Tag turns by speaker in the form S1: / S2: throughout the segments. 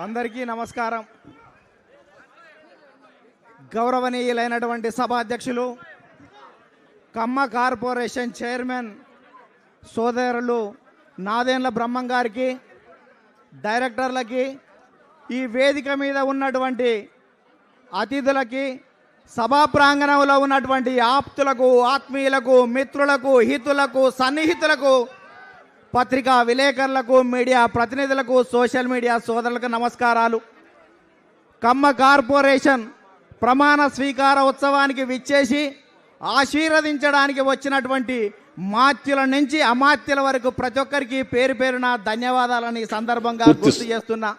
S1: అందరికీ నమస్కారం. గౌరవనీయులైనటువంటి సభాధ్యక్షులు, కమ్మ కార్పొరేషన్ చైర్మన్ సోదరులు నాదెండ్ల బ్రహ్మం గారికి, డైరెక్టర్లకి, ఈ వేదిక మీద ఉన్నటువంటి అతిథులకి, సభా ప్రాంగణంలో ఉన్నటువంటి ఆప్తులకు, ఆత్మీయులకు, మిత్రులకు, హితులకు, సన్నిహితులకు, పత్రికా విలేకరులకు, మీడియా ప్రతినిధులకు, సోషల్ మీడియా సోదరులకు నమస్కారాలు. కమ్మ కార్పొరేషన్ ప్రమాణ స్వీకార ఉత్సవానికి విచ్చేసి ఆశీర్వదించడానికి వచ్చినటువంటి మాత్యుల నుంచి అమాత్యుల వరకు ప్రతి ఒక్కరికి పేరు పేరున ధన్యవాదాలని సందర్భంగా గుర్తు చేస్తున్నా.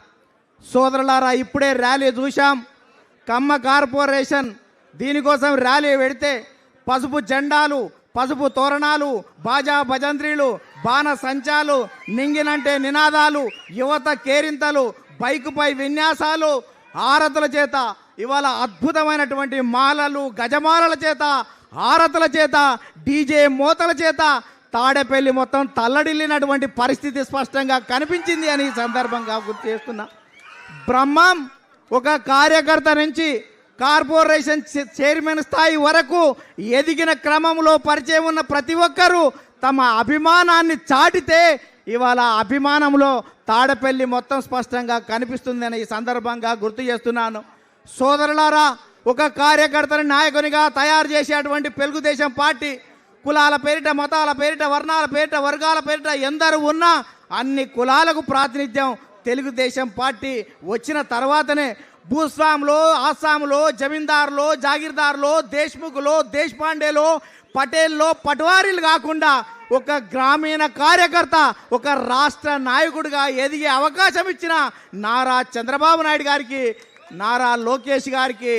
S1: సోదరులారా, ఇప్పుడే ర్యాలీ చూశాం. కమ్మ కార్పొరేషన్ దీనికోసం ర్యాలీ పెడితే పసుపు జెండాలు, పసుపు తోరణాలు, బాజా భజంత్రీలు, బాణ సంచాలు, నింగినంటే నినాదాలు, యువత కేరింతలు, బైకుపై విన్యాసాలు, ఆరతుల చేత, ఇవాళ అద్భుతమైనటువంటి మాలలు, గజమాలల చేత, ఆరతుల చేత, డీజే మోతల చేత తాడేపల్లి మొత్తం తల్లడిల్లినటువంటి పరిస్థితి స్పష్టంగా కనిపించింది అని ఈ సందర్భంగా గుర్తు చేస్తున్నా. బ్రహ్మం ఒక కార్యకర్త నుంచి కార్పొరేషన్ చైర్మన్ స్థాయి వరకు ఎదిగిన క్రమంలో పరిచయం ఉన్న ప్రతి ఒక్కరూ తమ అభిమానాన్ని చాటితే ఇవాళ అభిమానంలో తాడపల్లి మొత్తం స్పష్టంగా కనిపిస్తుందని ఈ సందర్భంగా గుర్తు చేస్తున్నాను. సోదరులారా, ఒక కార్యకర్తని నాయకునిగా తయారు చేసేటువంటి తెలుగుదేశం పార్టీ కులాల పేరిట, మతాల పేరిట, వర్ణాల పేరిట, వర్గాల పేరిట ఎందరు ఉన్నా అన్ని కులాలకు ప్రాతినిధ్యం తెలుగుదేశం పార్టీ వచ్చిన తర్వాతనే భూస్వాములో, ఆసాములో, జమీందారులో, జాగీర్దారులో, దేశ్ముఖులో, దేశపాండేలో, పటేల్లో, పట్వారీలు కాకుండా ఒక గ్రామీణ కార్యకర్త, ఒక రాష్ట్ర నాయకుడిగా ఎదిగే అవకాశం ఇచ్చిన నారా చంద్రబాబు నాయుడు గారికి, నారా లోకేష్ గారికి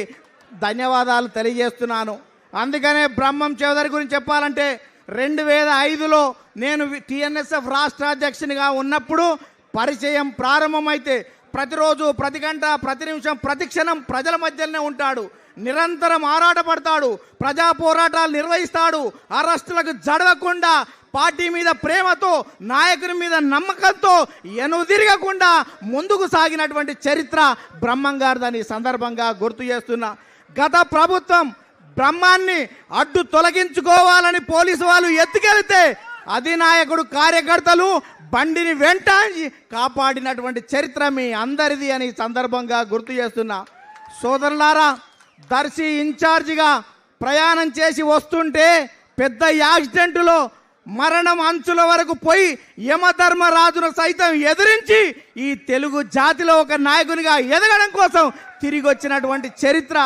S1: ధన్యవాదాలు తెలియజేస్తున్నాను. అందుకనే బ్రహ్మం చౌదరి గురించి చెప్పాలంటే 2005లో నేను టీఎన్ఎస్ఎఫ్ రాష్ట్ర అధ్యక్షునిగా ఉన్నప్పుడు పరిచయం ప్రారంభమైతే ప్రతిరోజు, ప్రతి గంట, ప్రతి నిమిషం, ప్రతి క్షణం ప్రజల మధ్యలోనే ఉంటాడు. నిరంతరం ఆరాటపడతాడు, ప్రజా పోరాటాలు నిర్వహిస్తాడు. అరెస్టులకు జడవకుండా పార్టీ మీద ప్రేమతో, నాయకుని మీద నమ్మకంతో ఎనుదిరగకుండా ముందుకు సాగినటువంటి చరిత్ర బ్రహ్మం గారిదని సందర్భంగా గుర్తు చేస్తున్నా. గత ప్రభుత్వం బ్రహ్మాన్ని అడ్డు తొలగించుకోవాలని పోలీసు వాళ్ళు ఎత్తుకెళ్తే అధినాయకుడు, కార్యకర్తలు బండిని వెంటాడి కాపాడినటువంటి చరిత్ర మీ అందరిది అని సందర్భంగా గుర్తు చేస్తున్నా. సోదరులారా, దర్శి ఇన్ఛార్జిగా ప్రయాణం చేసి వస్తుంటే పెద్ద యాక్సిడెంటులో మరణం అంచుల వరకు పోయి యమధర్మరాజును సైతం ఎదిరించి ఈ తెలుగు జాతిలో ఒక నాయకునిగా ఎదగడం కోసం తిరిగి వచ్చినటువంటి చరిత్ర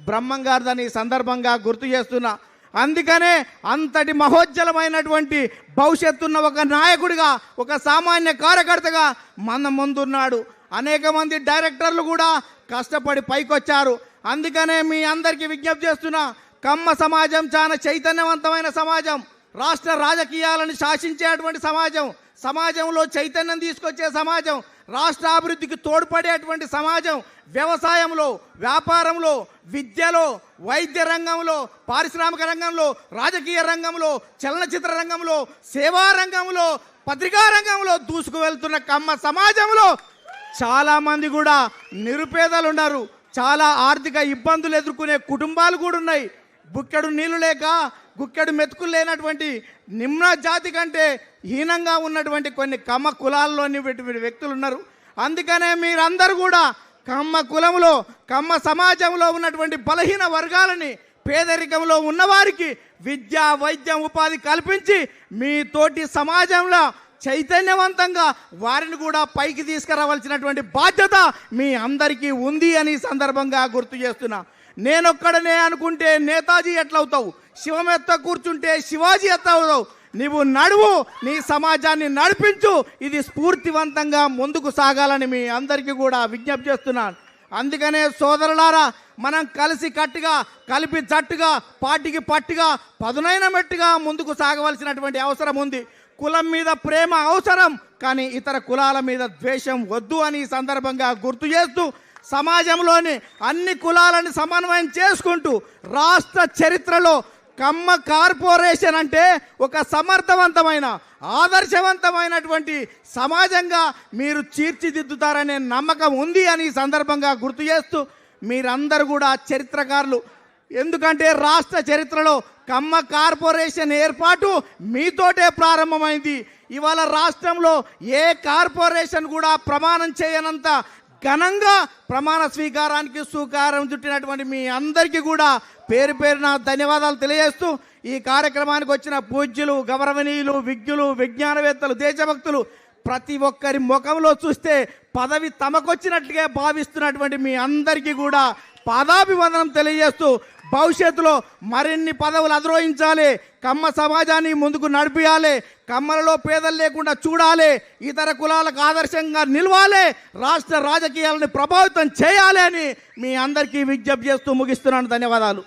S1: బ్రహ్మం గారిదని సందర్భంగా గుర్తు చేస్తున్నా. అందుకనే అంతటి మహోజ్వలమైనటువంటి భవిష్యత్తున్న ఒక నాయకుడిగా, ఒక సామాన్య కార్యకర్తగా మన ముందున్నాడు. అనేక మంది డైరెక్టర్లు కూడా కష్టపడి పైకొచ్చారు. అందుకనే మీ అందరికీ విజ్ఞప్తి చేస్తున్నా, కమ్మ సమాజం చాలా చైతన్యవంతమైన సమాజం, రాష్ట్ర రాజకీయాలను శాసించేటువంటి సమాజం, సమాజంలో చైతన్యం తీసుకొచ్చే సమాజం, రాష్ట్ర అభివృద్ధికి తోడ్పడేటువంటి సమాజం. వ్యవసాయంలో, వ్యాపారంలో, విద్యలో, వైద్య రంగంలో, పారిశ్రామిక రంగంలో, రాజకీయ రంగంలో, చలనచిత్ర రంగంలో, సేవా రంగంలో, పత్రికా రంగంలో దూసుకు వెళ్తున్న కమ్మ సమాజంలో చాలామంది కూడా నిరుపేదలు ఉన్నారు. చాలా ఆర్థిక ఇబ్బందులు ఎదుర్కొనే కుటుంబాలు కూడా ఉన్నాయి. బుక్కెడు నీళ్లు లేక, గుక్కెడు మెతుకులు లేనటువంటి నిమ్న జాతి కంటే హీనంగా ఉన్నటువంటి కొన్ని కమ్మ కులాల్లోని వ్యక్తులు ఉన్నారు. అందుకనే మీరందరూ కూడా కమ్మ కులంలో, కమ్మ సమాజంలో ఉన్నటువంటి బలహీన వర్గాలని, పేదరికంలో ఉన్నవారికి విద్య, వైద్యం, ఉపాధి కల్పించి మీ తోటి సమాజంలో చైతన్యవంతంగా వారిని కూడా పైకి తీసుకురావాల్సినటువంటి బాధ్యత మీ అందరికీ ఉంది అని సందర్భంగా గుర్తు చేస్తున్నా. నేనొక్కడనే అనుకుంటే నేతాజీ ఎట్లవుతావు, శివం ఎత్త కూర్చుంటే శివాజీ ఎత్త అవుతావు. నీవు నడువు, నీ సమాజాన్ని నడిపించు. ఇది స్ఫూర్తివంతంగా ముందుకు సాగాలని మీ అందరికీ కూడా విజ్ఞప్తి చేస్తున్నాను. అందుకనే సోదరులారా, మనం కలిసి కట్టుగా, కలిపి జట్టుగా, పార్టీకి పట్టుగా, పదునైన మెట్టుగా ముందుకు సాగవలసినటువంటి అవసరం ఉంది. కులం మీద ప్రేమ అవసరం, కానీ ఇతర కులాల మీద ద్వేషం వద్దు అని సందర్భంగా గుర్తు చేస్తూ, సమాజంలోని అన్ని కులాలను సమన్వయం చేసుకుంటూ రాష్ట్ర చరిత్రలో కమ్మ కార్పొరేషన్ అంటే ఒక సమర్థవంతమైన ఆదర్శవంతమైనటువంటి సమాజంగా మీరు తీర్చిదిద్దుతారనే నమ్మకం ఉంది అని ఈ సందర్భంగా గుర్తు చేస్తూ, మీరందరూ కూడా చరిత్రకారులు. ఎందుకంటే రాష్ట్ర చరిత్రలో కమ్మ కార్పొరేషన్ ఏర్పాటు మీతోటే ప్రారంభమైంది. ఇవాళ రాష్ట్రంలో ఏ కార్పొరేషన్ కూడా ప్రమాణం చేయనంత ఘనంగా ప్రమాణ స్వీకారానికి సుకారం చుట్టినటువంటి మీ అందరికీ కూడా పేరు పేరున ధన్యవాదాలు తెలియజేస్తూ, ఈ కార్యక్రమానికి వచ్చిన పూజ్యులు, గౌరవనీయులు, విజ్ఞులు, విజ్ఞానవేత్తలు, దేశభక్తులు ప్రతి ఒక్కరి ముఖంలో చూస్తే పదవి తమకొచ్చినట్లుగా భావిస్తున్నటువంటి మీ అందరికీ కూడా పాదాభివందనం తెలియజేస్తూ, భవిష్యత్తులో మరిన్ని పదవులు అధిరోహించాలి, కమ్మ సమాజాన్ని ముందుకు నడిపియాలి, కమ్మలలో పేదలు లేకుండా చూడాలి, ఇతర కులాలకు ఆదర్శంగా నిలవాలి, రాష్ట్ర రాజకీయాలను ప్రభావితం చేయాలి అని మీ అందరికీ విజ్ఞప్తి చేస్తూ ముగిస్తున్నాను. ధన్యవాదాలు.